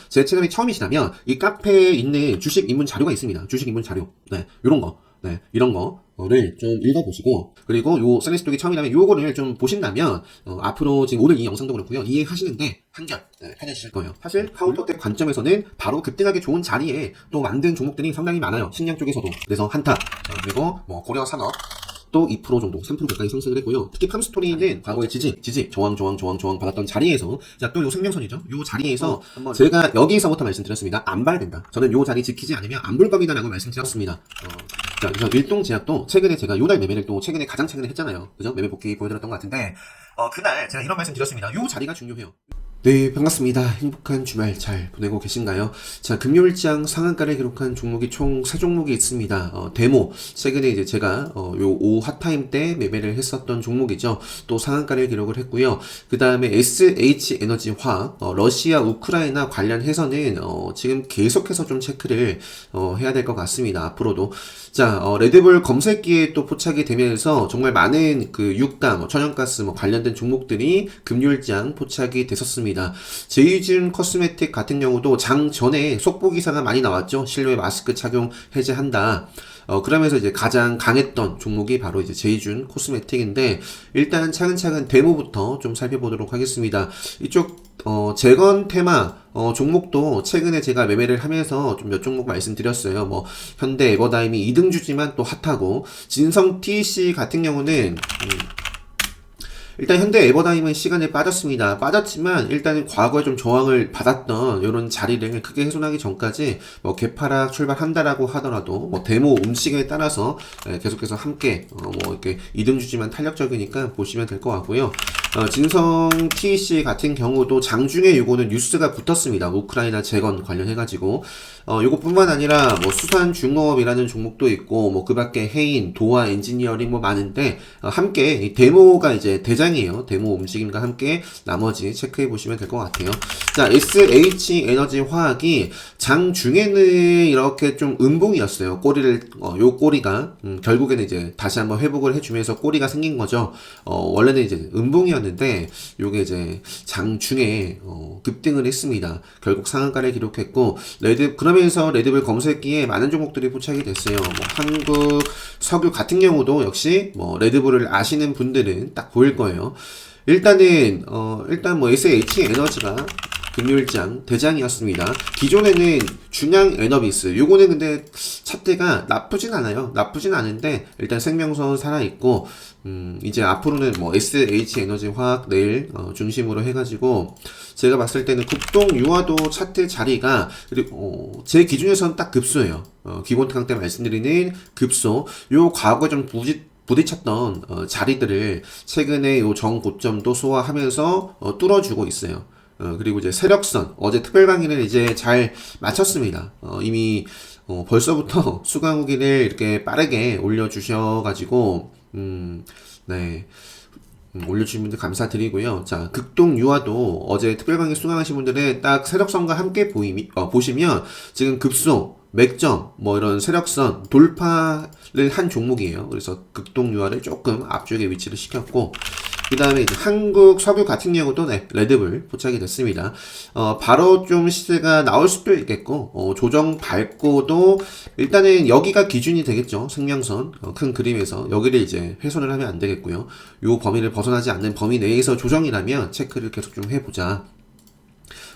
제 채널이 처음이시라면 이 카페에 있는 주식 입문 자료가 있습니다. 주식 입문 자료. 네, 요런 거. 네, 이런 거를 좀 읽어보시고, 그리고 요 셀레스 쪽이 처음이라면 요거를 좀 보신다면, 앞으로 지금 오늘 이 영상도 그렇고요. 이해하시는데 한결 편해지실 거예요. 사실 카운터텍 관점에서는 바로 급등하기 좋은 자리에 또 만든 종목들이 상당히 많아요. 식량 쪽에서도. 그래서 한타, 그리고 뭐 고려산업, 또 2% 정도, 3% 가까이 상승을 했고요. 특히 팜스토리는 과거에 지지, 저항 받았던 자리에서, 자, 또 요 생명선이죠. 요 자리에서, 제가 여기서부터 말씀드렸습니다. 안 봐야 된다. 저는 요 자리 지키지 않으면 안 볼 겁니다. 라고 말씀드렸습니다. 자, 그래서 일동제약도 최근에 제가 요날 매매를 또 가장 최근에 했잖아요. 그죠? 매매 복귀 보여드렸던 것 같은데, 그날 제가 이런 말씀 드렸습니다. 요 자리가 중요해요. 네, 반갑습니다. 행복한 주말 잘 보내고 계신가요? 자, 금요일장 상한가를 기록한 종목이 총 3종목이 있습니다. 데모, 최근에 이제 제가 요 오후 핫타임 때 매매를 했었던 종목이죠. 또 상한가를 기록을 했고요. 그 다음에 SH에너지화학, 러시아 우크라이나 관련해서는 지금 계속해서 좀 체크를 해야 될 것 같습니다. 앞으로도. 자, 레드불 검색기에 또 포착이 되면서 정말 많은 그 유가, 천연가스 관련된 종목들이 금요일장 포착이 됐었습니다. 제이준 코스메틱 같은 경우도 장 전에 속보 기사가 많이 나왔죠. 실외 마스크 착용 해제한다. 그러면서 이제 가장 강했던 종목이 바로 이제 제이준 코스메틱인데, 일단 차근차근 데모부터 좀 살펴보도록 하겠습니다. 이쪽 재건 테마 종목도 최근에 제가 매매를 하면서 좀 몇 종목 말씀드렸어요. 뭐 현대 에버다임이 2등주지만 또 핫하고, 진성 TC 같은 경우는 일단 현대 에버다임은 시간에 빠졌습니다. 빠졌지만 일단은 과거에 좀 저항을 받았던 이런 자리를 크게 훼손하기 전까지 뭐 개파락 출발한다라고 하더라도 뭐 데모 움직임에 따라서 계속해서 함께 뭐 이렇게 이등주지만 탄력적이니까 보시면 될 것 같고요. 진성 TC 같은 경우도 장중에 요거는 뉴스가 붙었습니다. 우크라이나 재건 관련해가지고 요것뿐만 아니라 뭐 수산중업이라는 종목도 있고, 뭐 그 밖에 해인, 도화 엔지니어링 뭐 많은데 함께 이 데모가 이제 대장이에요. 데모 움직임과 함께 나머지 체크해 보시면 될 것 같아요. 자, SH에너지화학이 장중에는 이렇게 좀 음봉이었어요. 요 꼬리가 결국에는 이제 다시 한번 회복을 해주면서 꼬리가 생긴 거죠. 원래는 이제 음봉이었는데 요게 이제 장중에 급등을 했습니다. 결국 상한가를 기록했고, 그러면서 레드불 검색기에 많은 종목들이 포착이 됐어요. 뭐 한국 석유 같은 경우도 역시 뭐 레드불을 아시는 분들은 딱 보일 거예요. 일단 뭐 SH에너지가 금요일장 대장이었습니다. 기존에는 준양에너비스, 요거는 근데 차트가 나쁘진 않아요. 나쁘진 않은데 일단 생명선 살아있고, 이제 앞으로는 뭐 SH에너지화학 내일 중심으로 해가지고, 제가 봤을 때는 국동유화도 차트 자리가, 그리고 제 기준에서는 딱 급소예요. 기본 특강 때 말씀드리는 급소. 요 과거에 좀 부딪혔던 자리들을 최근에 요 정고점도 소화하면서 뚫어주고 있어요. 그리고 이제 세력선, 어제 특별 강의를 이제 잘 마쳤습니다. 이미 벌써부터 수강 후기를 이렇게 빠르게 올려주셔가지고 네, 올려주신 분들 감사드리고요. 자, 극동유화도 어제 특별 강의 수강하신 분들은 딱 세력선과 함께 보시면 지금 급소, 맥점, 뭐 이런 세력선 돌파를 한 종목이에요. 그래서 극동유화를 조금 앞쪽에 위치를 시켰고, 그 다음에 이제 한국 석유 같은 경우도 레드불 포착이 됐습니다. 바로 좀 시세가 나올 수도 있겠고, 조정 밟고도 일단은 여기가 기준이 되겠죠. 생명선, 큰 그림에서 여기를 이제 훼손을 하면 안 되겠고요. 요 범위를 벗어나지 않는 범위 내에서 조정이라면 체크를 계속 좀 해보자.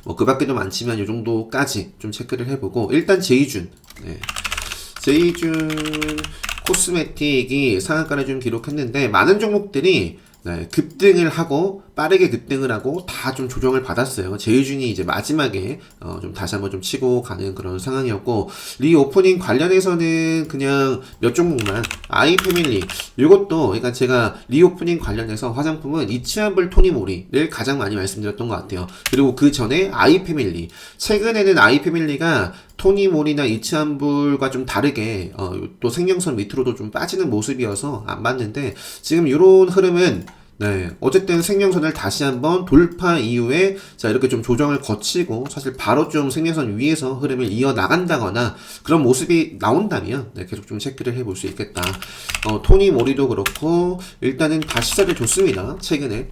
뭐 그 밖에도 많지만 요 정도까지 좀 체크를 해보고, 일단 제이준, 제이준 코스메틱이 상한가를 좀 기록했는데, 많은 종목들이 급등을 하고 빠르게 급등을 하고 다 좀 조정을 받았어요. 제이준이 이제 마지막에 좀 다시 한번 좀 치고 가는 그런 상황이었고, 리오프닝 관련해서는 그냥 몇 종목만, 아이패밀리 이것도, 그러니까 제가 리오프닝 관련해서 화장품은 이치한불 토니모리를 가장 많이 말씀드렸던 것 같아요. 그리고 그 전에 아이패밀리, 최근에는 아이패밀리가 토니모리나 이치한불과 좀 다르게 또 생명선 밑으로도 좀 빠지는 모습이어서 안 봤는데, 지금 이런 흐름은 어쨌든 생명선을 다시 한번 돌파 이후에 자 이렇게 좀 조정을 거치고, 사실 바로 좀 생명선 위에서 흐름을 이어나간다거나 그런 모습이 나온다면 계속 좀 체크를 해볼 수 있겠다. 토니모리도 그렇고 일단은 다 시세를 줬습니다. 최근에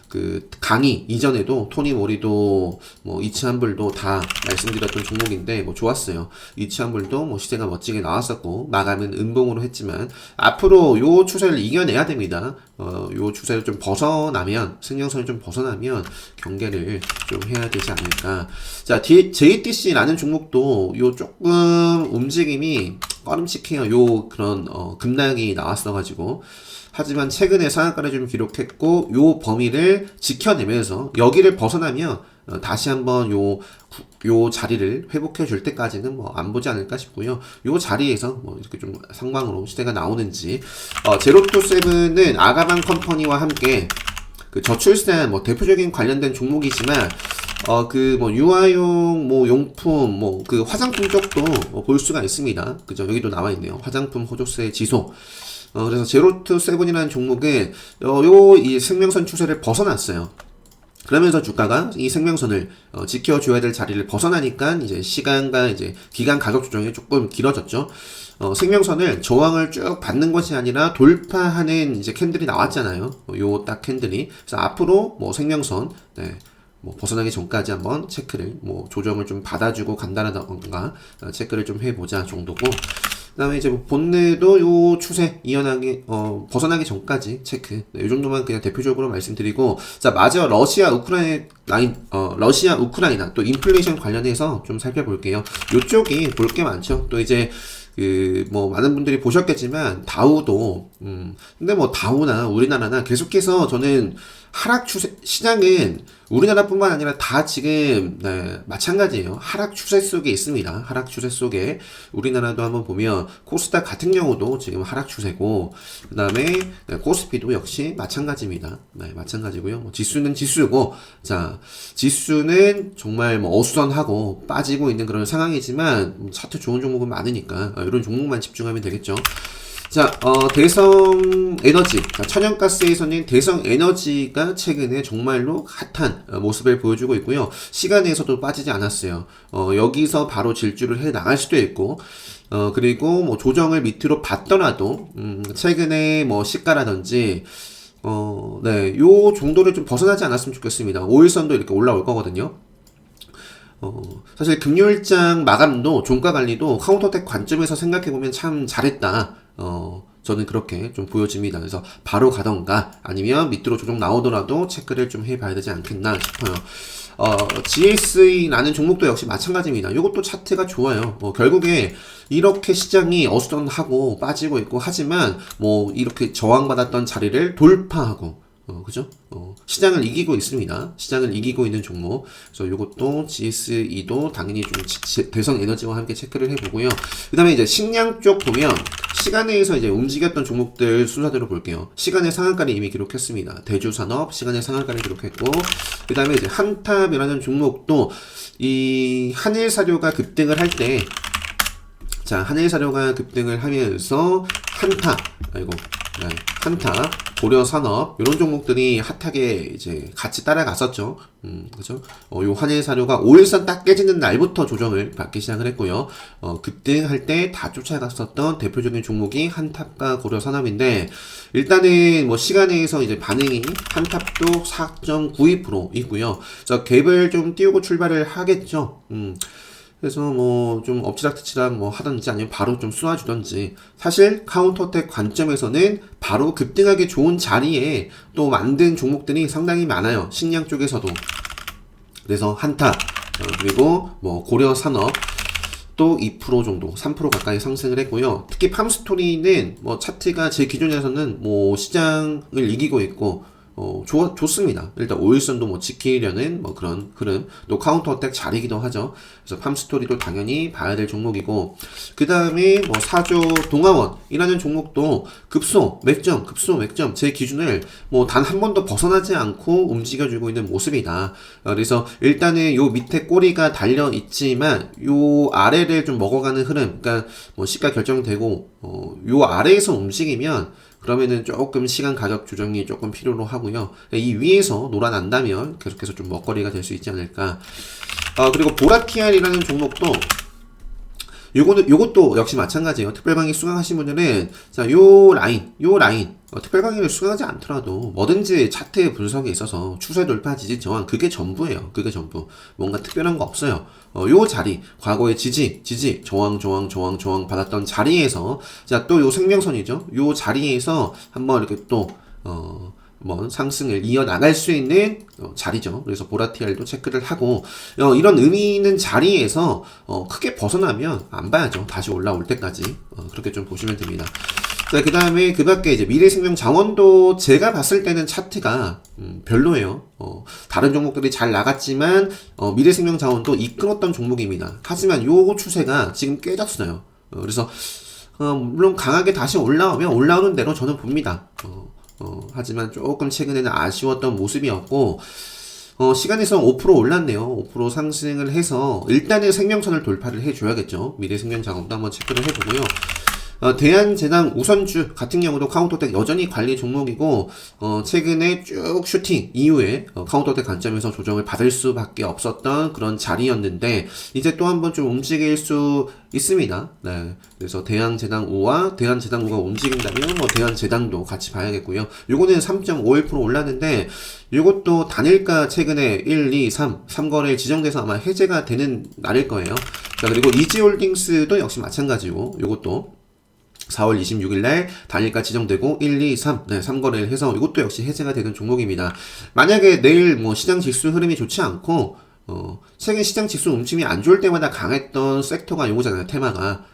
그 강의 이전에도 토니 모리도 뭐 이치한불도 다 말씀드렸던 종목인데 뭐 좋았어요. 이치한불도 뭐 시세가 멋지게 나왔었고 마감은 음봉으로 했지만 앞으로 요 추세를 이겨내야 됩니다. 요 추세를 좀 벗어나면 승령선을 좀 벗어나면 경계를 좀 해야 되지 않을까. 자, JTC라는 종목도 요 조금 움직임이 꺼름칙해요. 요 그런 급락이 나왔어가지고. 하지만 최근에 상한가를 좀 기록했고 요 범위를 지켜내면서 여기를 벗어나면 다시 한번 요 자리를 회복해 줄 때까지는 뭐 안 보지 않을까 싶고요. 요 자리에서 뭐 이렇게 좀 상방으로 시대가 나오는지 제로투세븐은 아가방 컴퍼니와 함께 그 저출산 뭐 대표적인 관련된 종목이지만 그 뭐 유아용 뭐 용품 뭐 그 화장품 쪽도 볼 수가 있습니다. 그죠? 여기도 나와 있네요. 화장품 호조세 지속. 그래서 제로투세븐이라는 종목은 이 생명선 추세를 벗어났어요. 그러면서 주가가 이 생명선을 지켜줘야 될 자리를 벗어나니까 이제 시간과 이제 기간 가격 조정이 조금 길어졌죠. 생명선을 저항을 쭉 받는 것이 아니라 돌파하는 이제 캔들이 나왔잖아요. 요 딱 캔들이. 그래서 앞으로 뭐 생명선, 네. 뭐 벗어나기 전까지 한번 체크를 뭐 조정을 좀 받아주고 간다라던가 체크를 좀 해보자 정도고. 그다음에 이제 뭐 본내도 요 추세 이어나기 벗어나기 전까지 체크. 네, 이 정도만 그냥 대표적으로 말씀드리고, 자 마저 러시아 우크라이나 또 인플레이션 관련해서 좀 살펴볼게요. 요쪽이 볼 게 많죠. 또 이제 그 뭐 많은 분들이 보셨겠지만 다우도 근데 뭐 다우나 우리나라나 계속해서 저는 하락 추세 시장은 우리나라뿐만 아니라 다 지금 네, 마찬가지예요. 하락 추세 속에 있습니다. 하락 추세 속에 우리나라도 한번 보면 코스닥 같은 경우도 지금 하락 추세고 그 다음에 네, 코스피도 역시 마찬가지입니다. 네, 마찬가지고요. 뭐 지수는 지수고 자 지수는 정말 뭐 어수선하고 빠지고 있는 그런 상황이지만 차트 좋은 종목은 많으니까 이런 종목만 집중하면 되겠죠. 자, 대성 에너지. 자, 천연가스에서는 대성 에너지가 최근에 정말로 핫한 모습을 보여주고 있고요. 시간에서도 빠지지 않았어요. 여기서 바로 질주를 해 나갈 수도 있고, 그리고 뭐 조정을 밑으로 받더라도, 최근에 뭐 시가라든지, 네, 요 정도를 좀 벗어나지 않았으면 좋겠습니다. 5일선도 이렇게 올라올 거거든요. 사실 금요일장 마감도 종가 관리도 카운터텍 관점에서 생각해보면 참 잘했다. 저는 그렇게 좀 보여집니다. 그래서 바로 가던가 아니면 밑으로 조정 나오더라도 체크를 좀 해봐야 되지 않겠나 싶어요. GS라는 종목도 역시 마찬가지입니다. 이것도 차트가 좋아요. 결국에 이렇게 시장이 어수선하고 빠지고 있고 하지만 뭐 이렇게 저항받았던 자리를 돌파하고 그죠? 시장을 이기고 있습니다. 시장을 이기고 있는 종목. 그래서 요것도 GSE도 당연히 좀 대성 에너지와 함께 체크를 해보고요. 그 다음에 이제 식량 쪽 보면 시간에서 이제 움직였던 종목들 순서대로 볼게요. 시간의 상한가를 이미 기록했습니다. 대주산업 시간의 상한가를 기록했고, 그 다음에 이제 한탑이라는 종목도 이 한일사료가 급등을 할 때, 자, 한일사료가 급등을 하면서 한탑, 네, 한탑, 고려산업 이런 종목들이 핫하게 이제 같이 따라갔었죠. 그죠? 요 한일사료가 5일선 딱 깨지는 날부터 조정을 받기 시작을 했고요. 급등할 때 다 쫓아갔었던 대표적인 종목이 한탑과 고려산업인데 일단은 뭐 시간에서 이제 반응이 한탑도 4.92% 있고요. 저 갭을 좀 띄우고 출발을 하겠죠. 그래서 뭐 좀 엎치락뒤치락 뭐 하든지 아니면 바로 좀 쏘아주든지 사실 카운터텍 관점에서는 바로 급등하기 좋은 자리에 또 만든 종목들이 상당히 많아요. 식량 쪽에서도. 그래서 한탑 그리고 뭐 고려산업 또 2% 정도 3% 가까이 상승을 했고요. 특히 팜스토리는 뭐 차트가 제 기준에서는 뭐 시장을 이기고 있고 좋습니다. 일단 5일선도 뭐 지키려는 뭐 그런 흐름, 또 카운터 어택 자리기도 하죠. 그래서 팜스토리도 당연히 봐야 될 종목이고, 그 다음에 뭐 사조 동아원이라는 종목도 급소 맥점, 제 기준을 뭐 단 한 번도 벗어나지 않고 움직여주고 있는 모습이다. 그래서 일단은 요 밑에 꼬리가 달려 있지만 요 아래를 좀 먹어가는 흐름, 그러니까 뭐 시가 결정되고 요 아래에서 움직이면 그러면은 조금 시간 가격 조정이 조금 필요로 하고요. 이 위에서 놀아난다면 계속해서 좀 먹거리가 될 수 있지 않을까. 그리고 보라키알이라는 종목도 요것도 역시 마찬가지예요. 특별강의 수강하신 분들은, 자, 요 라인, 특별강의를 수강하지 않더라도 뭐든지 차트 분석에 있어서 추세 돌파, 지지 저항, 그게 전부예요. 그게 전부. 뭔가 특별한 거 없어요. 요 자리, 과거의 지지, 저항 받았던 자리에서, 자, 또 요 생명선이죠. 요 자리에서 한번 이렇게 또, 뭐 상승을 이어나갈 수 있는 자리죠. 그래서 보라티알도 체크를 하고 이런 의미 있는 자리에서 크게 벗어나면 안 봐야죠. 다시 올라올 때까지 그렇게 좀 보시면 됩니다. 자, 그 다음에 그 밖에 이제 미래생명자원도 제가 봤을 때는 차트가 별로예요. 다른 종목들이 잘 나갔지만 미래생명자원도 이끌었던 종목입니다. 하지만 요 추세가 지금 깨졌어요. 그래서 물론 강하게 다시 올라오면 올라오는 대로 저는 봅니다. 하지만 조금 최근에는 아쉬웠던 모습이었고, 시간에서 5% 올랐네요. 5% 상승을 해서, 일단은 생명선을 돌파를 해줘야겠죠. 미래생명자원도 한번 체크를 해보고요. 대한제당 우선주 같은 경우도 카운터텍 여전히 관리 종목이고, 최근에 쭉 슈팅 이후에 카운터텍 관점에서 조정을 받을 수밖에 없었던 그런 자리였는데, 이제 또 한번 좀 움직일 수 있습니다. 네. 그래서 대한제당5가 움직인다면, 대한제당도 같이 봐야겠고요. 요거는 3.51% 올랐는데, 요것도 단일가 최근에 1, 2, 3거래 지정돼서 아마 해제가 되는 날일 거예요. 자, 그리고 이지홀딩스도 역시 마찬가지고, 요것도 4월 26일 날 단일가 지정되고 1, 2, 3, 3거래를 해서 이것도 역시 해제가 되는 종목입니다. 만약에 내일 시장 지수 흐름이 좋지 않고 최근 시장 지수 움직임이 안 좋을 때마다 강했던 섹터가 요거잖아요. 테마가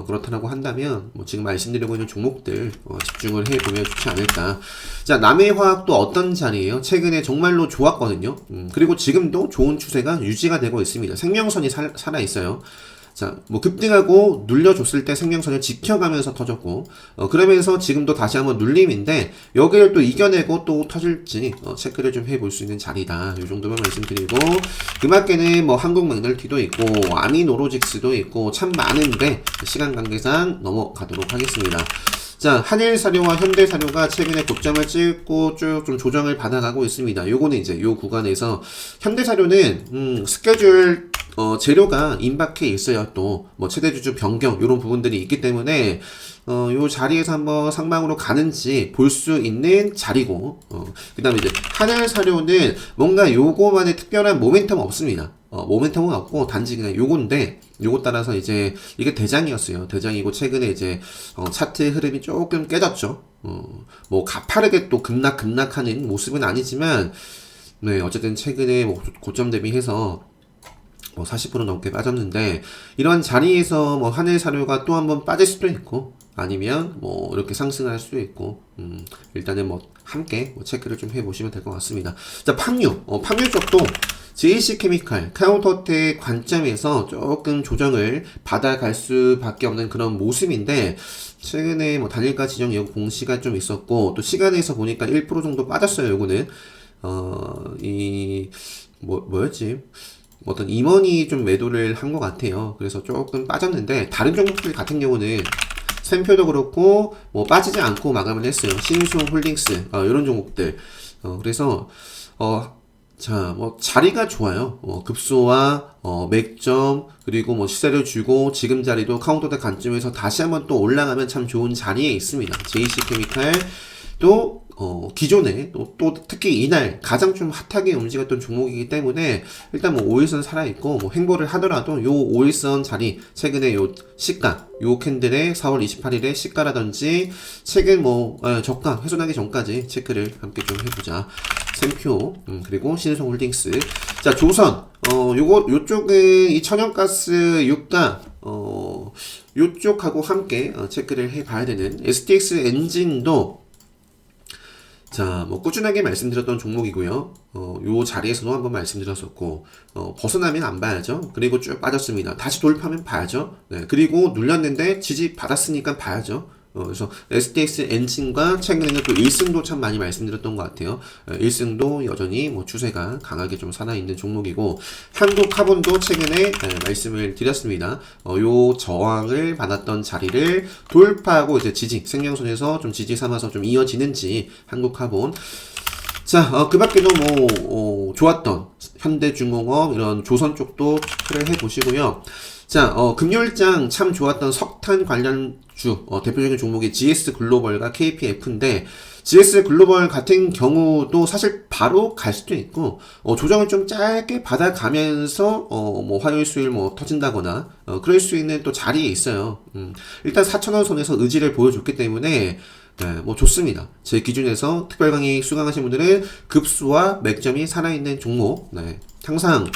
그렇다고 한다면 지금 말씀드리고 있는 종목들 집중을 해보면 좋지 않을까. 자, 남해화학도 어떤 자리예요? 최근에 정말로 좋았거든요. 그리고 지금도 좋은 추세가 유지가 되고 있습니다. 생명선이 살아있어요. 자, 급등하고 눌려줬을 때 생명선을 지켜가면서 터졌고, 그러면서 지금도 다시 한번 눌림인데, 여기를 또 이겨내고 또 터질지, 체크를 좀 해볼 수 있는 자리다. 이 정도만 말씀드리고, 그 밖에는 한국 맥널티도 있고, 아미노로직스도 있고, 참 많은데, 시간 관계상 넘어가도록 하겠습니다. 자, 한일사료와 현대사료가 최근에 고점을 찍고 쭉 좀 조정을 받아가고 있습니다. 요거는 이제 요 구간에서 현대사료는 스케줄 재료가 임박해 있어요. 또 최대주주 변경 요런 부분들이 있기 때문에 요 자리에서 한번 상방으로 가는지 볼 수 있는 자리고, 그 다음에 이제 한일사료는 뭔가 요거만의 특별한 모멘텀 없습니다. 모멘텀은 없고 단지 그냥 요건데, 요거 따라서 이제 이게 대장이었어요. 대장이고 최근에 이제 차트 흐름이 조금 깨졌죠. 가파르게 또 급락하는 모습은 아니지만, 네, 어쨌든 최근에 고점 대비해서 40% 넘게 빠졌는데, 이런 자리에서 한일사료가 또 한번 빠질 수도 있고, 아니면 이렇게 상승할 수도 있고, 일단은 함께 체크를 좀 해보시면 될 것 같습니다. 자, 팜유 쪽도 JC케미칼 카운터텍 관점에서 조금 조정을 받아갈 수밖에 없는 그런 모습인데, 최근에 단일가 지정 예고 공시가 좀 있었고, 또 시간에서 보니까 1% 정도 빠졌어요. 요거는 뭐였지? 어떤 임원이 좀 매도를 한 것 같아요. 그래서 조금 빠졌는데, 다른 종목들 같은 경우는 샘표도 그렇고 빠지지 않고 마감을 했어요. 신수홀딩스 이런 종목들. 그래서 자, 자리가 좋아요. 급소와 맥점, 그리고 시세를 주고 지금 자리도 카운터텍 관점에서 다시 한번 또 올라가면 참 좋은 자리에 있습니다. JC케미칼 또 기존에 또 특히 이날 가장 좀 핫하게 움직였던 종목이기 때문에 일단 5일선 살아있고 횡보를 하더라도 요 5일선 자리, 최근에 요 시가, 요 캔들의 4월 28일에 시가라든지 최근 저가 훼손하기 전까지 체크를 함께 좀 해보자. 샘표, 그리고 신성홀딩스. 자, 조선 요쪽은 이 천연가스 유가 요쪽하고 함께 체크를 해봐야 되는 STX 엔진도, 자, 꾸준하게 말씀드렸던 종목이고요. 요 자리에서도 한번 말씀드렸었고, 벗어나면 안 봐야죠. 그리고 쭉 빠졌습니다. 다시 돌파하면 봐야죠. 네, 그리고 눌렸는데 지지 받았으니까 봐야죠. 그래서 STX 엔진과 최근에는 또 1승도 참 많이 말씀드렸던 것 같아요. 1승도 여전히 추세가 강하게 좀 살아있는 종목이고, 한국카본도 최근에 말씀을 드렸습니다. 요 저항을 받았던 자리를 돌파하고 이제 지지, 생명선에서 좀 지지 삼아서 좀 이어지는지, 한국카본 자, 그 밖에도 좋았던 현대중공업, 이런 조선 쪽도 체크를 해 보시고요. 자, 금요일장 참 좋았던 석탄 관련주, 대표적인 종목이 GS 글로벌과 KPF인데, GS 글로벌 같은 경우도 사실 바로 갈 수도 있고, 조정을 좀 짧게 받아가면서, 화요일, 수요일 터진다거나, 그럴 수 있는 또 자리에 있어요. 일단 4,000원 선에서 의지를 보여줬기 때문에, 네, 좋습니다. 제 기준에서 특별 강의 수강하신 분들은 급수와 맥점이 살아있는 종목, 네, 항상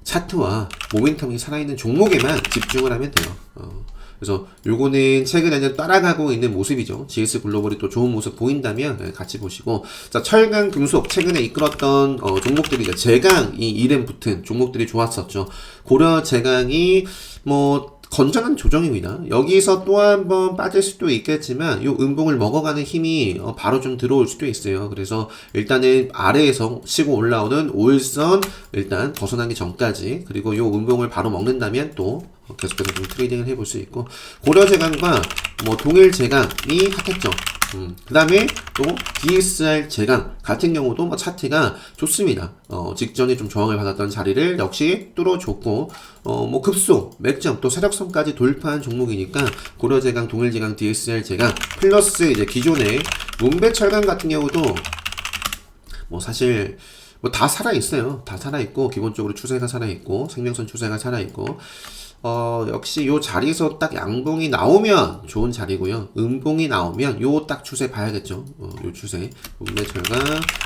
차트와 모멘텀이 살아있는 종목에만 집중을 하면 돼요. 그래서 요거는 최근에는 따라가고 있는 모습이죠. GS 글로벌이 또 좋은 모습 보인다면 같이 보시고, 자, 철강, 금속 최근에 이끌었던 종목들이 제강, 이 이름 붙은 종목들이 좋았었죠. 고려 제강이 건전한 조정입니다. 여기서 또 한 번 빠질 수도 있겠지만 요 음봉을 먹어가는 힘이 바로 좀 들어올 수도 있어요. 그래서 일단은 아래에서 치고 올라오는 5일선 일단 벗어나기 전까지, 그리고 요 음봉을 바로 먹는다면 또 계속해서 좀 트레이딩을 해볼 수 있고, 고려제강과 동일제강이 핫했죠. 그 다음에 또 DSR 제강 같은 경우도 차트가 좋습니다. 직전에 좀 저항을 받았던 자리를 역시 뚫어줬고, 급속, 맥점, 또 세력선까지 돌파한 종목이니까 고려제강, 동일제강, DSR 제강 플러스 이제 기존의 문배철강 같은 경우도 사실 다 살아있어요. 다 살아있고, 기본적으로 추세가 살아있고, 생명선 추세가 살아있고, 역시 요 자리에서 딱 양봉이 나오면 좋은 자리고요. 음봉이 나오면 요 딱 추세 봐야겠죠. 요 추세. 문배철강,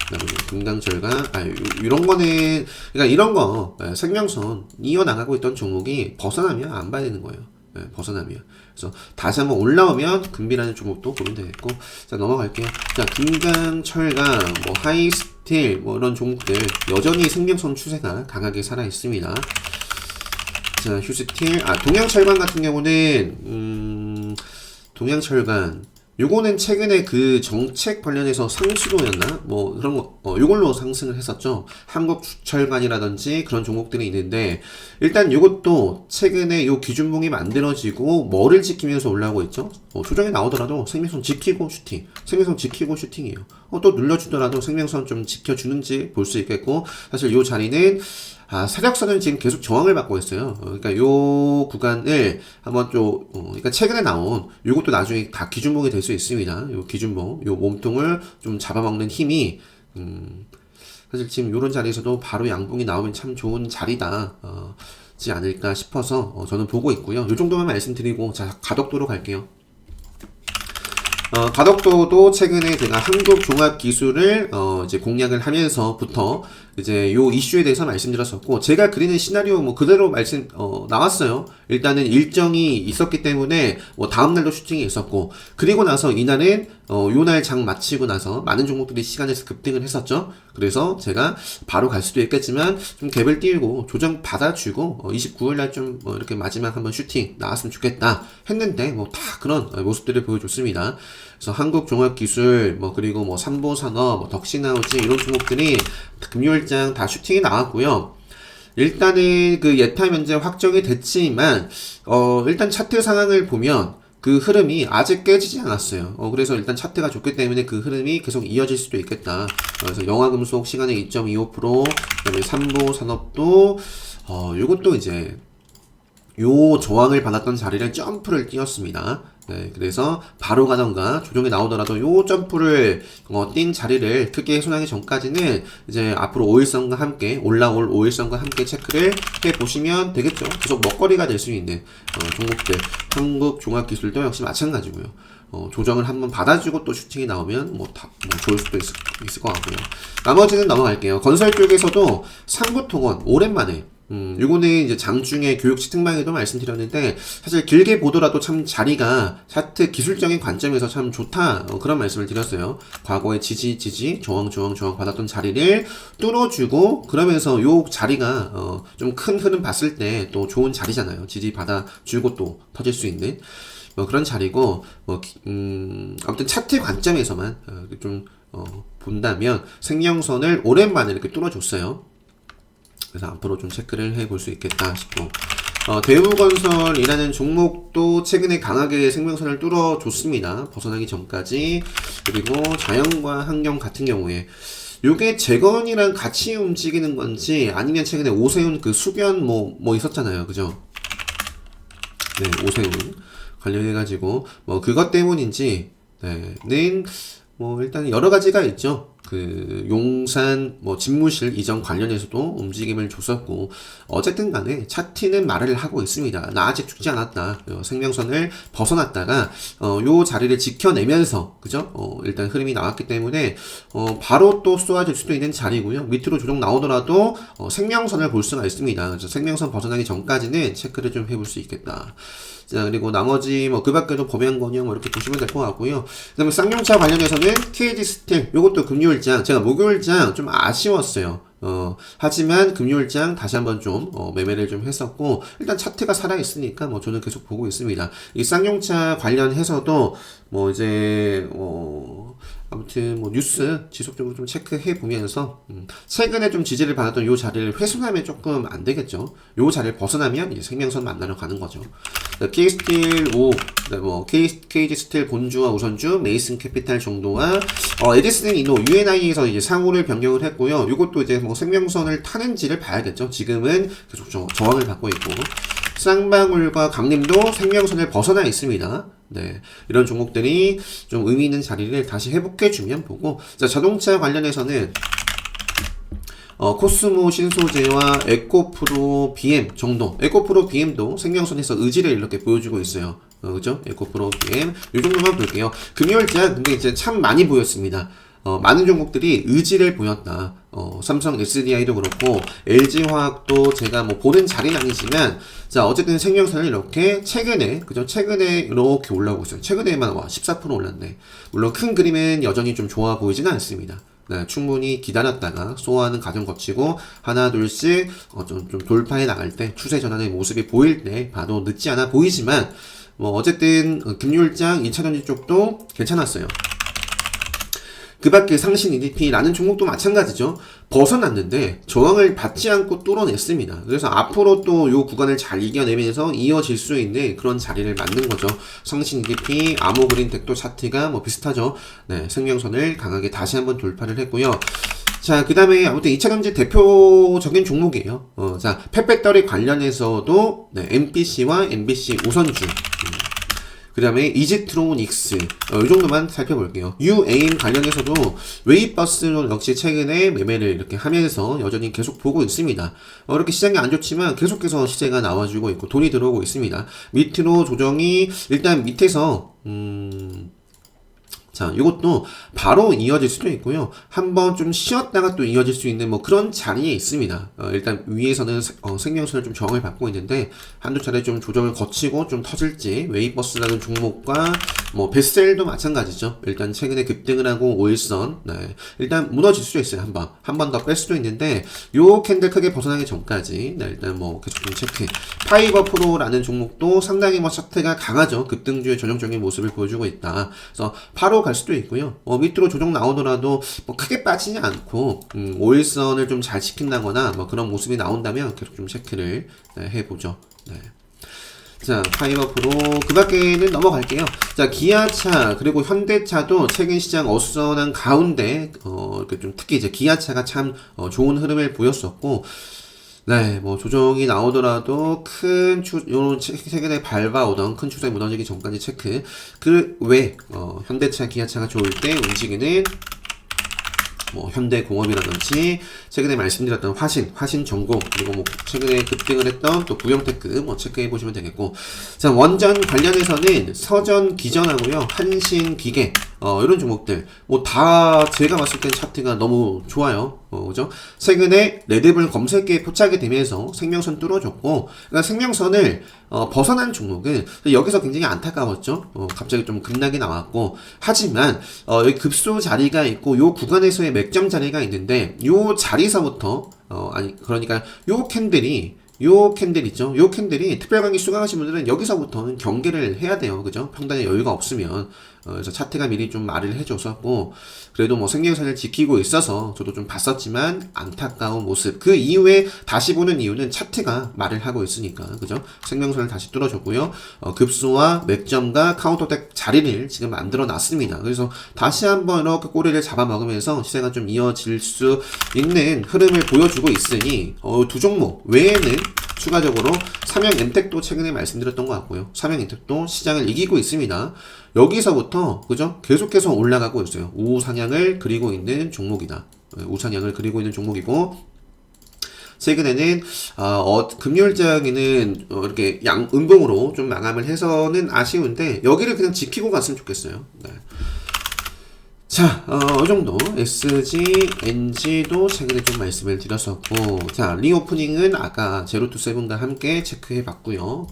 그다음에 금강철강, 이런 거는, 그러니까 이런 거, 생명선 이어나가고 있던 종목이 벗어나면 안 봐야 되는 거예요. 벗어나면. 그래서 다시 한번 올라오면 금비라는 종목도 보면 되겠고, 자, 넘어갈게요. 자, 금강철강, 하이스틸, 이런 종목들, 여전히 생명선 추세가 강하게 살아 있습니다. 자, 휴스틸, 동양철강 같은 경우는, 동양철강, 요거는 최근에 그 정책 관련해서 상수도였나? 그런 거, 요걸로 상승을 했었죠. 한국철강이라든지 그런 종목들이 있는데, 일단 요것도 최근에 요 기준봉이 만들어지고, 뭐를 지키면서 올라오고 있죠? 조정이 나오더라도 생명선 지키고 슈팅. 생명선 지키고 슈팅이에요. 또 눌러주더라도 생명선 좀 지켜주는지 볼 수 있겠고, 사실 요 자리는, 세력선은 지금 계속 저항을 받고 있어요. 그러니까 요 구간을 한번 그러니까 최근에 나온 요것도 나중에 다 기준봉이 될 수 있습니다. 요 기준봉, 요 몸통을 좀 잡아먹는 힘이, 사실 지금 요런 자리에서도 바로 양봉이 나오면 참 좋은 자리다, 지 않을까 싶어서, 저는 보고 있고요. 요 정도만 말씀드리고, 자, 가덕도로 갈게요. 가덕도도 최근에 제가 한국종합기술을 이제 공략을 하면서부터 이제 요 이슈에 대해서 말씀드렸었고, 제가 그리는 시나리오 그대로 나왔어요. 일단은 일정이 있었기 때문에 다음날도 슈팅이 있었고, 그리고 나서 이날은 요날 장 마치고 나서 많은 종목들이 시간에서 급등을 했었죠. 그래서 제가 바로 갈 수도 있겠지만 좀 갭을 띄우고 조정 받아주고 29일날 좀 이렇게 마지막 한번 슈팅 나왔으면 좋겠다 했는데 다 그런 모습들을 보여줬습니다. 그래서 한국종합기술 그리고 삼보산업, 덕신하우징 이런 종목들이 금요일장 다 슈팅이 나왔고요. 일단은 그 예타 면제 확정이 됐지만 일단 차트 상황을 보면 그 흐름이 아직 깨지지 않았어요. 그래서 일단 차트가 좋기 때문에 그 흐름이 계속 이어질 수도 있겠다. 그래서 영화금속 시간의 2.25%, 그다음에 삼보산업도 요것도 이제 요 저항을 받았던 자리를 점프를 뛰었습니다. 네, 그래서 바로 가던가 조정이 나오더라도 요 점프를 뛴 자리를 크게 훼손하기 전까지는 이제 앞으로 5일선과 함께 올라올 5일선과 함께 체크를 해 보시면 되겠죠. 계속 먹거리가 될 수 있는 종목들, 한국종합기술도 역시 마찬가지고요. 조정을 한번 받아주고 또 슈팅이 나오면 좋을 수도 있을 것 같고요. 나머지는 넘어갈게요. 건설 쪽에서도 상구통원 오랜만에 요거는 이제 장중에 교육 시특방에도 말씀드렸는데, 사실 길게 보더라도 참 자리가 차트 기술적인 관점에서 참 좋다, 그런 말씀을 드렸어요. 과거에 지지, 저항 받았던 자리를 뚫어주고, 그러면서 요 자리가, 좀 큰 흐름 봤을 때 또 좋은 자리잖아요. 지지 받아주고 또 터질 수 있는. 그런 자리고, 아무튼 차트 관점에서만, 본다면 생명선을 오랜만에 이렇게 뚫어줬어요. 그래서 앞으로 좀 체크를 해볼 수 있겠다 싶고, 대우건설이라는 종목도 최근에 강하게 생명선을 뚫어줬습니다. 벗어나기 전까지. 그리고 자연과 환경 같은 경우에 요게 재건이랑 같이 움직이는 건지 아니면 최근에 오세훈 그 수변 뭐 있었잖아요. 그죠? 네, 오세훈 관련해가지고 뭐 그것 때문인지 는 뭐 일단 여러 가지가 있죠. 그 용산 뭐 집무실 이전 관련해서도 움직임을 줬었고 어쨌든 간에 차트는 말을 하고 있습니다. 나 아직 죽지 않았다. 생명선을 벗어났다가 요 자리를 지켜내면서 그죠? 일단 흐름이 나왔기 때문에 바로 또 쏘아질 수도 있는 자리고요. 밑으로 조정 나오더라도 생명선을 볼 수가 있습니다. 그래서 생명선 벗어나기 전까지는 체크를 좀 해볼 수 있겠다. 자, 그리고 나머지 뭐 그 밖에도 범양건영 뭐 이렇게 보시면 될 것 같고요. 그다음에 쌍용차 관련해서는 KG 스틸 요것도 금요일장 제가 목요일장 좀 아쉬웠어요. 하지만 금요일장 다시 한번 좀 매매를 좀 했었고 일단 차트가 살아 있으니까 뭐 저는 계속 보고 있습니다. 이 쌍용차 관련해서도 뭐 이제 아무튼 뭐 뉴스 지속적으로 좀 체크해 보면서 최근에 좀 지지를 받았던 요 자리를 훼손하면 조금 안 되겠죠. 요 자리를 벗어나면 이제 생명선 만나러 가는 거죠. K스틸 5, 뭐 KG 스틸 본주와 우선주, 메이슨 캐피탈 정도와 에디슨 이노 UNI에서 이제 상호를 변경을 했고요. 요것도 이제 뭐 생명선을 타는지를 봐야겠죠. 지금은 계속 저항을 받고 있고 쌍방울과 강림도 생명선을 벗어나 있습니다. 네, 이런 종목들이 좀 의미 있는 자리를 다시 회복해주면 보고, 자, 자동차 관련해서는 코스모 신소재와 에코프로 BM 정도, 에코프로 BM도 생명선에서 의지를 이렇게 보여주고 있어요. 그죠? 에코프로 BM 이 정도만 볼게요. 금요일장 근데 이제 참 많이 보였습니다. 많은 종목들이 의지를 보였다. 삼성 SDI도 그렇고 LG화학도 제가 뭐 보는 자리는 아니지만 자 어쨌든 생명선을 이렇게 최근에 그죠? 최근에 이렇게 올라오고 있어요. 최근에만 14% 올랐네. 물론 큰 그림은 여전히 좀 좋아 보이지는 않습니다. 네, 충분히 기다렸다가 소화하는 과정 거치고 하나 둘씩 좀 돌파해 나갈 때 추세 전환의 모습이 보일 때 봐도 늦지 않아 보이지만 뭐 어쨌든 금요일장 2차전지 쪽도 괜찮았어요. 그 밖에 상신 EDP라는 종목도 마찬가지죠. 벗어났는데 저항을 받지 않고 뚫어냈습니다. 그래서 앞으로 또 요 구간을 잘 이겨내면서 이어질 수 있는 그런 자리를 만든 거죠. 상신 EDP, 아모그린텍도 차트가 뭐 비슷하죠. 네, 생명선을 강하게 다시 한번 돌파를 했고요. 자, 그 다음에 아무튼 2차전지 대표적인 종목이에요. 자, 펫배터리 관련해서도 네, MPC와 MBC 우선주. 그 다음에 이지트로닉스 이 정도만 살펴볼게요. UAM 관련해서도 웨이버스는 역시 최근에 매매를 이렇게 하면서 여전히 계속 보고 있습니다. 이렇게 시장이 안 좋지만 계속해서 시세가 나와주고 있고 돈이 들어오고 있습니다. 밑으로 조정이 일단 밑에서 자, 이것도 바로 이어질 수도 있고요. 한번 좀 쉬었다가 또 이어질 수 있는 뭐 그런 자리에 있습니다. 일단 위에서는 생명선을 좀 저항을 받고 있는데 한두 차례 좀 조정을 거치고 좀 터질지 웨이버스라는 종목과 뭐 베셀도 마찬가지죠. 일단 최근에 급등을 하고 5일선 네. 일단 무너질 수도 있어요. 한 번 더 뺄 수도 있는데 요 캔들 크게 벗어나기 전까지 네, 일단 뭐 계속 좀 체크. 파이버 프로라는 종목도 상당히 뭐 차트가 강하죠. 급등주의 전형적인 모습을 보여주고 있다. 그래서 바로 갈 수도 있고요. 밑으로 조정 나오더라도 뭐 크게 빠지지 않고 5일선을 좀 잘 지킨다거나 뭐 그런 모습이 나온다면 계속 좀 체크를 네, 해보죠. 네. 자, 파이버 프로 그 밖에는 넘어갈게요. 자, 기아차 그리고 현대차도 최근 시장 어수선한 가운데 좀 특히 이제 기아차가 참 좋은 흐름을 보였었고. 네, 뭐 조정이 나오더라도 요런 최근에 밟아오던 큰 추세에 무너지기 전까지 체크. 그 외 현대차, 기아차가 좋을 때 움직이는 뭐 현대공업이라든지 최근에 말씀드렸던 화신전공 그리고 뭐 최근에 급등을 했던 또 부영테크 뭐 체크해 보시면 되겠고 자 원전 관련해서는 서전기전하고요 한신기계 이런 종목들 뭐 다 제가 봤을 땐 차트가 너무 좋아요. 그죠? 최근에 레드불 검색기에 포착이 되면서 생명선 뚫어줬고 그러니까 생명선을 벗어난 종목은 여기서 굉장히 안타까웠죠. 갑자기 좀 급락이 나왔고 하지만 여기 급소 자리가 있고 요 구간에서의 맥점 자리가 있는데 요 자리서부터 그러니까 요 캔들이 요 캔들 있죠? 요 캔들이 특별관계 수강하신 분들은 여기서부터는 경계를 해야 돼요. 그죠? 평단에 여유가 없으면. 그래서 차트가 미리 좀 말을 해줬었고, 그래도 뭐 생명선을 지키고 있어서 저도 좀 봤었지만 안타까운 모습. 그 이후에 다시 보는 이유는 차트가 말을 하고 있으니까. 그죠? 생명선을 다시 뚫어줬고요. 급소와 맥점과 카운터텍 자리를 지금 만들어 놨습니다. 그래서 다시 한번 이렇게 꼬리를 잡아먹으면서 시세가 좀 이어질 수 있는 흐름을 보여주고 있으니, 두 종목 외에는 추가적으로 삼형 엔텍도 최근에 말씀드렸던 것 같고요. 삼형 엔텍도 시장을 이기고 있습니다. 여기서부터 그죠? 계속해서 올라가고 있어요. 우상향을 그리고 있는 종목이다. 우상향을 그리고 있는 종목이고, 최근에는 금요일장에는 이렇게 음봉으로 좀 마감을 해서는 아쉬운데 여기를 그냥 지키고 갔으면 좋겠어요. 네. 자, 이 정도 SG, NG도 최근에 좀 말씀을 드렸었고, 자, 리오프닝은 아까 제로투세븐과 함께 체크해 봤고요.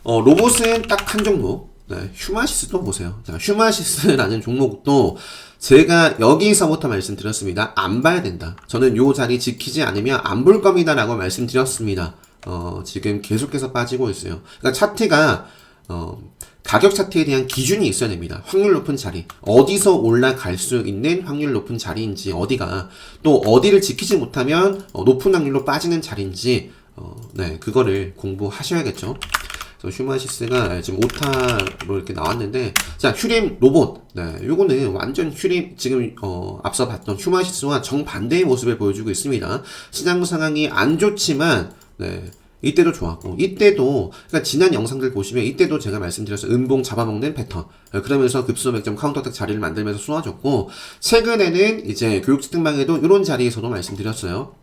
로봇은 딱 한 종목. 네, 휴마시스도 보세요. 자, 휴마시스라는 종목도 제가 여기서부터 말씀드렸습니다. 안 봐야 된다. 저는 요 자리 지키지 않으면 안 볼 겁니다. 라고 말씀드렸습니다. 지금 계속해서 빠지고 있어요. 그러니까 차트가, 가격 차트에 대한 기준이 있어야 됩니다. 확률 높은 자리. 어디서 올라갈 수 있는 확률 높은 자리인지, 어디가, 또 어디를 지키지 못하면 높은 확률로 빠지는 자리인지, 네, 그거를 공부하셔야겠죠. 휴마시스가 지금 오타로 이렇게 나왔는데, 자, 휴림 로봇. 네, 요거는 완전 휴림, 지금, 앞서 봤던 휴마시스와 정반대의 모습을 보여주고 있습니다. 시장 상황이 안 좋지만, 네, 이때도 좋았고, 이때도, 그러니까 지난 영상들 보시면 이때도 제가 말씀드렸어요. 음봉 잡아먹는 패턴. 그러면서 급소 맥점 카운터텍 자리를 만들면서 쏘아줬고, 최근에는 이제 교육특방에도 이런 자리에서도 말씀드렸어요.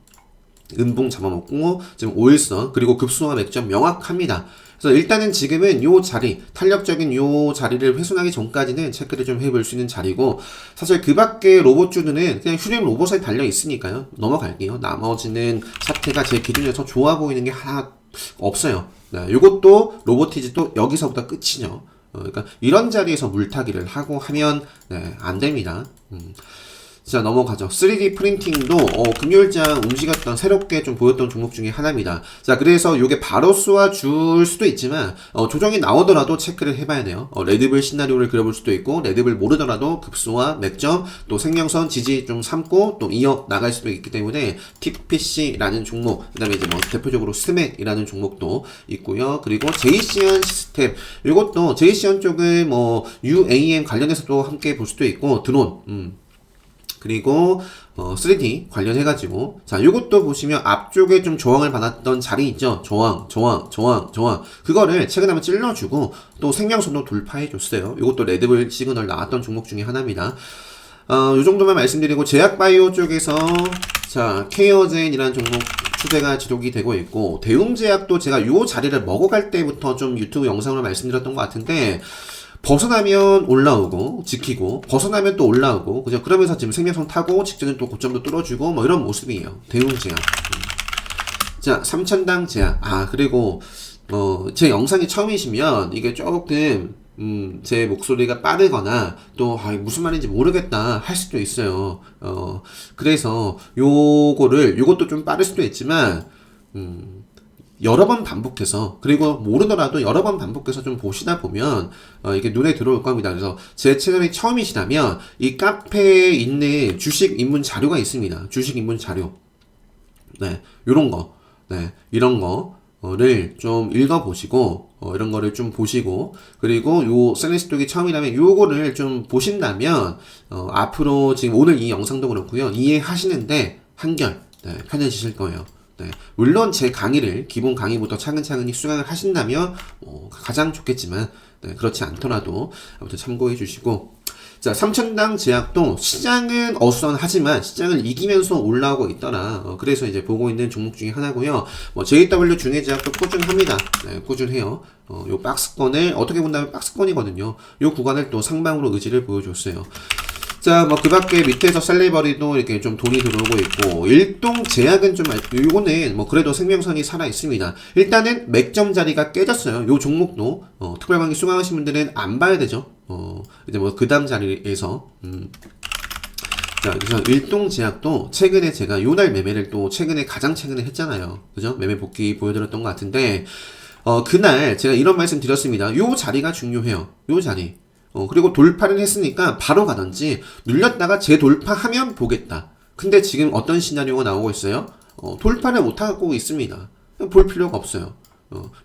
음봉 잡아먹고, 지금 5일선, 그리고 급소와 맥점 명확합니다. 그래서 일단은 지금은 요 자리, 탄력적인 요 자리를 훼손하기 전까지는 체크를 좀 해볼 수 있는 자리고, 사실 그 밖에 로봇주들은 그냥 휴림 로봇에 달려 있으니까요. 넘어갈게요. 나머지는 차트가 제 기준에서 좋아 보이는 게 하나 없어요. 네, 요것도 로보티즈도 여기서부터 끝이죠. 그러니까 이런 자리에서 물타기를 하고 하면 네, 안 됩니다. 자, 넘어가죠. 3D 프린팅도 금요일장 움직였던 새롭게 좀 보였던 종목 중에 하나입니다. 자, 그래서 요게 바로 쏘아줄 수도 있지만 조정이 나오더라도 체크를 해봐야 돼요. 레드불 시나리오를 그려볼 수도 있고, 레드불 모르더라도 급소와 맥점, 또 생명선 지지 좀 삼고 또 이어 나갈 수도 있기 때문에 TPC라는 종목, 그 다음에 이제 뭐 대표적으로 스맥이라는 종목도 있고요. 그리고 제이시언 시스템, 이것도 제이시언 쪽은 뭐 UAM 관련해서도 함께 볼 수도 있고, 드론, 그리고 3D 관련해가지고, 자, 요것도 보시면 앞쪽에 좀 저항을 받았던 자리 있죠. 저항. 그거를 최근에 한번 찔러주고 또 생명선도 돌파해줬어요. 요것도 레드불 시그널 나왔던 종목 중에 하나입니다. 요 정도만 말씀드리고, 제약바이오 쪽에서 자, 케어젠이라는 종목 추세가 지속이 되고 있고, 대웅제약도 제가 요 자리를 먹어갈 때부터 좀 유튜브 영상으로 말씀드렸던 것 같은데, 벗어나면 올라오고 지키고, 벗어나면 또 올라오고, 그죠? 그러면서 지금 생명선 타고 직전에 또 고점도 뚫어주고 뭐 이런 모습이에요. 대웅제약. 자, 삼천당 제약. 그리고 제 영상이 처음이시면 이게 조금 제 목소리가 빠르거나 또 무슨 말인지 모르겠다 할 수도 있어요. 그래서 요것도 좀 빠를 수도 있지만 여러 번 반복해서, 그리고 모르더라도 여러 번 반복해서 좀 보시다 보면 이게 눈에 들어올 겁니다. 그래서 제 채널이 처음이시다면 이 카페에 있는 주식 입문 자료가 있습니다. 주식 입문 자료. 네, 요런 거. 네, 이런 거를 좀 읽어보시고, 이런 거를 좀 보시고, 그리고 요 셀레스 쪽이 처음이라면 요거를 좀 보신다면 앞으로 지금 오늘 이 영상도 그렇고요, 이해하시는데 한결 편해지실 거예요. 네, 물론 제 강의를 기본 강의부터 차근차근히 수강을 하신다면 가장 좋겠지만, 네, 그렇지 않더라도 아무튼 참고해 주시고, 자, 삼천당 제약도 시장은 어수선하지만 시장을 이기면서 올라오고 있더라. 그래서 이제 보고 있는 종목 중에 하나고요. 뭐 JW 중해제약도 꾸준합니다. 네, 꾸준해요. 요 박스권을 어떻게 본다면 박스권이거든요. 요 구간을 또 상방으로 의지를 보여줬어요. 자, 뭐 그 밖에 밑에서 셀리버리도 이렇게 좀 돈이 들어오고 있고, 일동 제약은 좀, 요거는 뭐 그래도 생명선이 살아 있습니다. 일단은 맥점 자리가 깨졌어요. 요 종목도 특별관계 수강하신 분들은 안 봐야 되죠. 이제 뭐 그 다음 자리에서 자, 그래서 일동제약도 최근에 제가 요날 매매를 또 가장 최근에 했잖아요. 그죠? 매매 복귀 보여드렸던 것 같은데, 그날 제가 이런 말씀 드렸습니다. 요 자리가 중요해요. 요 자리. 그리고 돌파를 했으니까 바로 가든지 눌렸다가 재돌파하면 보겠다. 근데 지금 어떤 시나리오가 나오고 있어요? 돌파를 못하고 있습니다. 볼 필요가 없어요.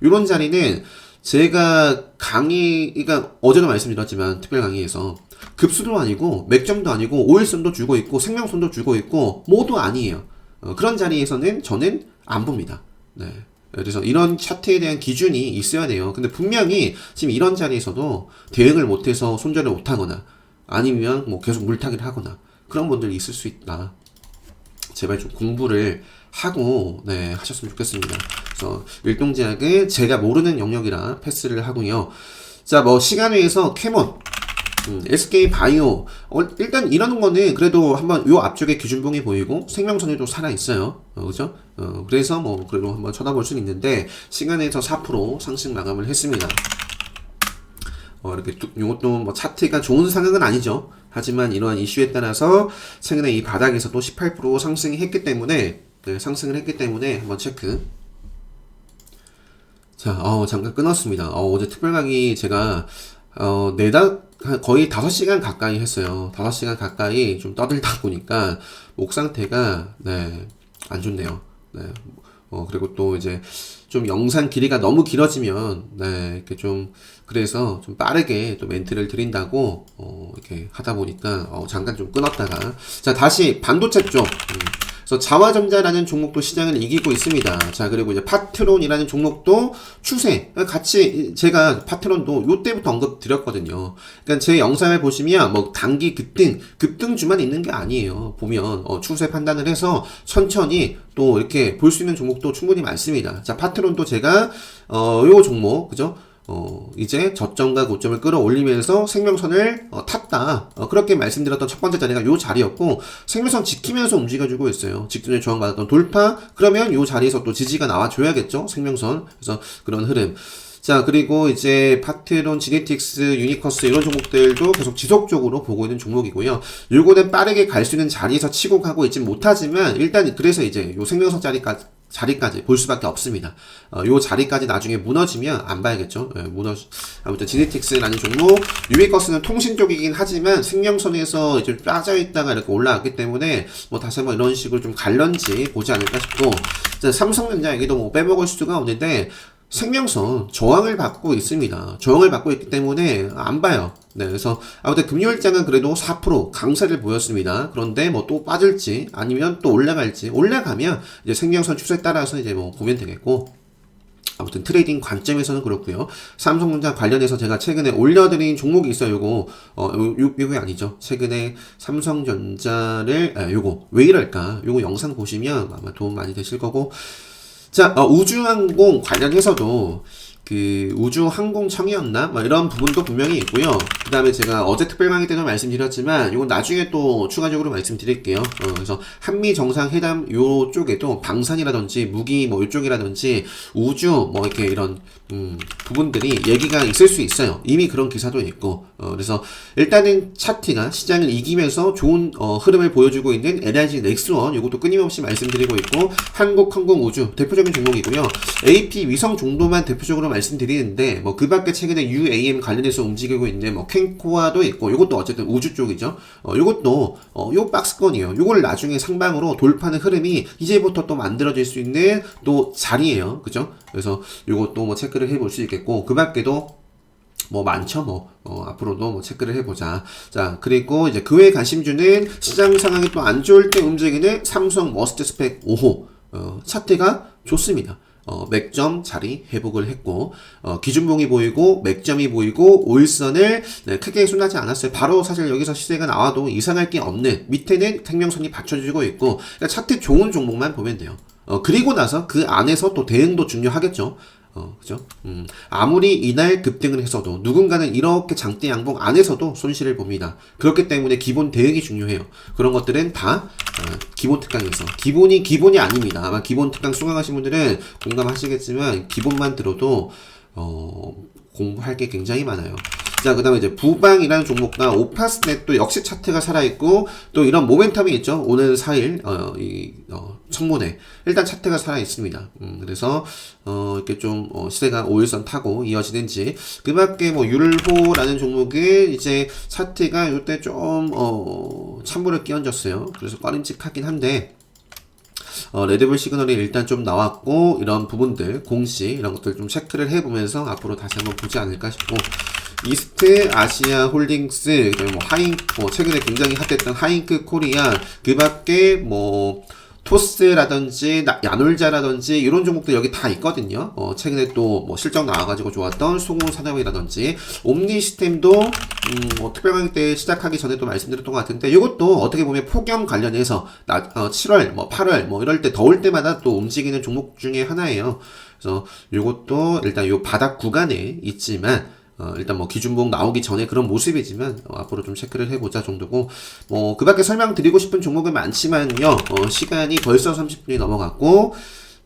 요런 자리는 제가 그러니까 어제도 말씀드렸지만 특별 강의에서 급수도 아니고 맥점도 아니고 오일선도 주고 있고 생명선도 주고 있고 모두 아니에요. 그런 자리에서는 저는 안 봅니다. 네. 그래서 이런 차트에 대한 기준이 있어야 돼요. 근데 분명히 지금 이런 자리에서도 대응을 못해서 손절을 못하거나 아니면 뭐 계속 물타기를 하거나 그런 분들이 있을 수 있다. 제발 좀 공부를 하고 네, 하셨으면 좋겠습니다. 그래서 일동제약은 제가 모르는 영역이라 패스를 하고요. 자, 뭐 시간외에서 캐몬, SK바이오 일단 이런 거는 그래도 한번 요 앞쪽에 기준봉이 보이고 생명선이 살아 있어요. 그죠? 그래서 뭐 그래도 한번 쳐다볼 수 있는데 시간에서 4% 상승 마감을 했습니다. 이렇게 요것도 뭐 차트가 좋은 상황은 아니죠. 하지만 이러한 이슈에 따라서 최근에 이 바닥에서도 18% 상승을 했기 때문에 한번 체크. 자, 잠깐 끊었습니다. 어제 특별 강의 제가 거의 5시간 가까이 했어요. 5시간 가까이 좀 떠들다 보니까 목 상태가 네, 안 좋네요. 네. 그리고 또 이제 좀 영상 길이가 너무 길어지면 네, 이렇게 좀 그래서 좀 빠르게 또 멘트를 드린다고 이렇게 하다 보니까 잠깐 좀 끊었다가 자, 다시 반도체 쪽. 그래서 자화전자라는 종목도 시장을 이기고 있습니다. 자, 그리고 이제 파트론이라는 종목도 추세 같이 제가 파트론도 요때부터 언급 드렸거든요. 그러니까 제 영상을 보시면 뭐 단기 급등주만 있는 게 아니에요. 보면 추세 판단을 해서 천천히 또 이렇게 볼 수 있는 종목도 충분히 많습니다. 자, 파트론도 제가 요 종목 그죠? 이제 저점과 고점을 끌어올리면서 생명선을 탔다. 그렇게 말씀드렸던 첫 번째 자리가 요 자리였고 생명선 지키면서 움직여주고 있어요. 직전에 저항받았던 돌파 그러면 요 자리에서 또 지지가 나와줘야겠죠. 생명선. 그래서 그런 흐름. 자, 그리고 이제 파트론, 지네틱스, 유니커스 이런 종목들도 계속 지속적으로 보고 있는 종목이고요. 요거는 빠르게 갈 수 있는 자리에서 치고 가고 있진 못하지만 일단 그래서 이제 요 생명선 자리까지 볼 수밖에 없습니다. 요 자리까지 나중에 무너지면 안 봐야겠죠. 아무튼 지네틱스라는 종목, 유니커스는 통신 쪽이긴 하지만 생명선에서 이제 빠져있다가 이렇게 올라왔기 때문에 뭐 다시 한번 이런 식으로 좀 갈런지 보지 않을까 싶고, 삼성전자 여기도 뭐 빼먹을 수가 없는데 생명선 저항을 받고 있습니다. 저항을 받고 있기 때문에 안 봐요. 네, 그래서 아무튼 금요일장은 그래도 4% 강세를 보였습니다. 그런데 뭐 또 빠질지 아니면 또 올라가면 이제 생명선 추세에 따라서 이제 뭐 보면 되겠고. 아무튼 트레이딩 관점에서는 그렇고요. 삼성전자 관련해서 제가 최근에 올려드린 종목이 있어요. 요거 아니죠. 최근에 삼성전자를 요거 왜 이럴까? 요거 영상 보시면 아마 도움 많이 되실 거고. 자, 우주항공 관련해서도 그 우주항공청이었나? 뭐 이런 부분도 분명히 있고요. 그 다음에 제가 어제 특별 강의 때도 말씀드렸지만 이건 나중에 또 추가적으로 말씀드릴게요. 그래서 한미 정상회담 요쪽에도 방산이라든지 무기 뭐 요쪽이라든지 우주 뭐 이렇게 이런 부분들이 얘기가 있을 수 있어요. 이미 그런 기사도 있고. 그래서 일단은 차트가 시장을 이기면서 좋은 흐름을 보여주고 있는 LIG 넥스원 이것도 끊임없이 말씀드리고 있고, 한국항공우주 대표적인 종목이고요. AP 위성 정도만 대표적으로 말씀드리는데 뭐 그 밖에 최근에 UAM 관련해서 움직이고 있는 뭐 캔코아도 있고, 이것도 어쨌든 우주 쪽이죠. 이것도 요 박스권이에요. 요걸 나중에 상방으로 돌파하는 흐름이 이제부터 또 만들어질 수 있는 또 자리예요. 그죠? 그래서 요것도 뭐 체크를 해볼 수 있겠고, 그 밖에도 뭐 많죠. 앞으로도 뭐 체크를 해보자. 자, 그리고 이제 그 외 관심주는 시장 상황이 또 안 좋을 때 움직이는 삼성 머스트 스펙 5호 차트가 좋습니다. 맥점 자리 회복을 했고, 기준봉이 보이고 맥점이 보이고 오일선을 크게 순하지 않았어요. 바로 사실 여기서 시세가 나와도 이상할 게 없는 밑에는 생명선이 받쳐주고 있고, 그러니까 차트 좋은 종목만 보면 돼요. 그리고 나서 그 안에서 또 대응도 중요하겠죠. 그죠? 아무리 이날 급등을 했어도 누군가는 이렇게 장대 양봉 안에서도 손실을 봅니다. 그렇기 때문에 기본 대응이 중요해요. 그런 것들은 다 기본 특강에서 기본이 아닙니다. 아마 기본 특강 수강하신 분들은 공감하시겠지만 기본만 들어도 공부할 게 굉장히 많아요. 자, 그 다음에 이제 부방이라는 종목과 오파스넷도 역시 차트가 살아있고, 또 이런 모멘텀이 있죠. 오는 4일, 청문회. 일단 차트가 살아있습니다. 그래서, 이렇게 좀, 시세가 5일선 타고 이어지는지. 그 밖에 뭐, 율호라는 종목은 이제 차트가 이때 좀, 찬물을 끼얹었어요. 그래서 꺼림칙하긴 한데, 레드불 시그널이 일단 좀 나왔고, 이런 부분들, 공시, 이런 것들 좀 체크를 해보면서 앞으로 다시 한번 보지 않을까 싶고, 이스트 아시아 홀딩스, 그다음에 뭐 최근에 굉장히 핫했던 하잉크 코리아, 그 밖에 뭐, 토스라든지, 야놀자라든지, 이런 종목들 여기 다 있거든요. 최근에 또 뭐 실적 나와가지고 좋았던 송우산업이라든지, 옴니시스템도, 뭐 특별 강의 때 시작하기 전에 또 말씀드렸던 것 같은데, 이것도 어떻게 보면 폭염 관련해서, 7월, 뭐 8월, 뭐 이럴 때 더울 때마다 또 움직이는 종목 중에 하나예요. 그래서 이것도 일단 요 바닥 구간에 있지만, 일단 뭐 기준봉 나오기 전에 그런 모습이지만 앞으로 좀 체크를 해보자 정도고, 뭐 그 밖에 설명드리고 싶은 종목은 많지만요. 시간이 벌써 30분이 넘어갔고,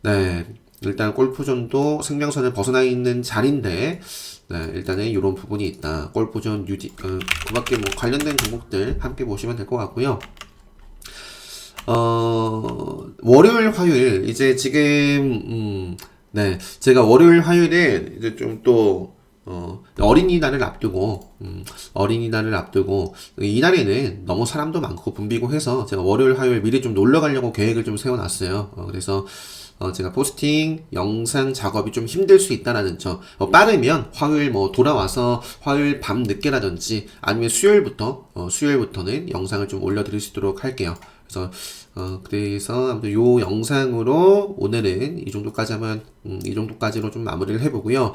네, 일단 골프존도 생명선을 벗어나 있는 자리인데, 네, 일단은 이런 부분이 있다. 골프존 유지, 그 밖에 뭐 관련된 종목들 함께 보시면 될 것 같고요. 월요일, 화요일 이제 지금 네, 제가 월요일, 화요일에 이제 좀 또 어린이날을 앞두고, 이날에는 너무 사람도 많고 붐비고 해서 제가 월요일, 화요일 미리 좀 놀러 가려고 계획을 좀 세워놨어요. 그래서, 제가 포스팅, 영상 작업이 좀 힘들 수 있다라는 점, 빠르면 화요일 뭐 돌아와서 화요일 밤 늦게라든지 아니면 수요일부터는 영상을 좀 올려드릴 수 있도록 할게요. 그래서 아무튼 요 영상으로 오늘은 이 정도까지로 좀 마무리를 해보고요.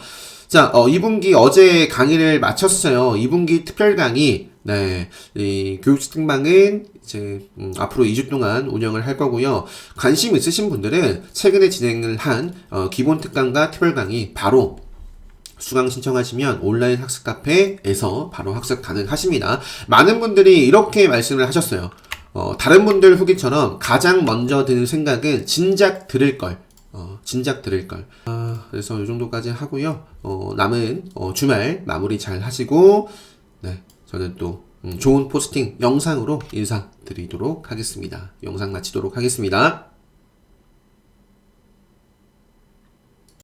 자, 2분기 어제 강의를 마쳤어요. 2분기 특별 강의. 네, 이 교육스틱망은 이제 앞으로 2주 동안 운영을 할 거고요. 관심 있으신 분들은 최근에 진행을 한 기본 특강과 특별 강의 바로 수강 신청하시면 온라인 학습 카페에서 바로 학습 가능하십니다. 많은 분들이 이렇게 말씀을 하셨어요. 다른 분들 후기처럼 가장 먼저 드는 생각은 진작 들을 걸. 그래서 이 정도까지 하고요. 남은 주말 마무리 잘 하시고, 네, 저는 또 좋은 포스팅 영상으로 인사드리도록 하겠습니다. 영상 마치도록 하겠습니다.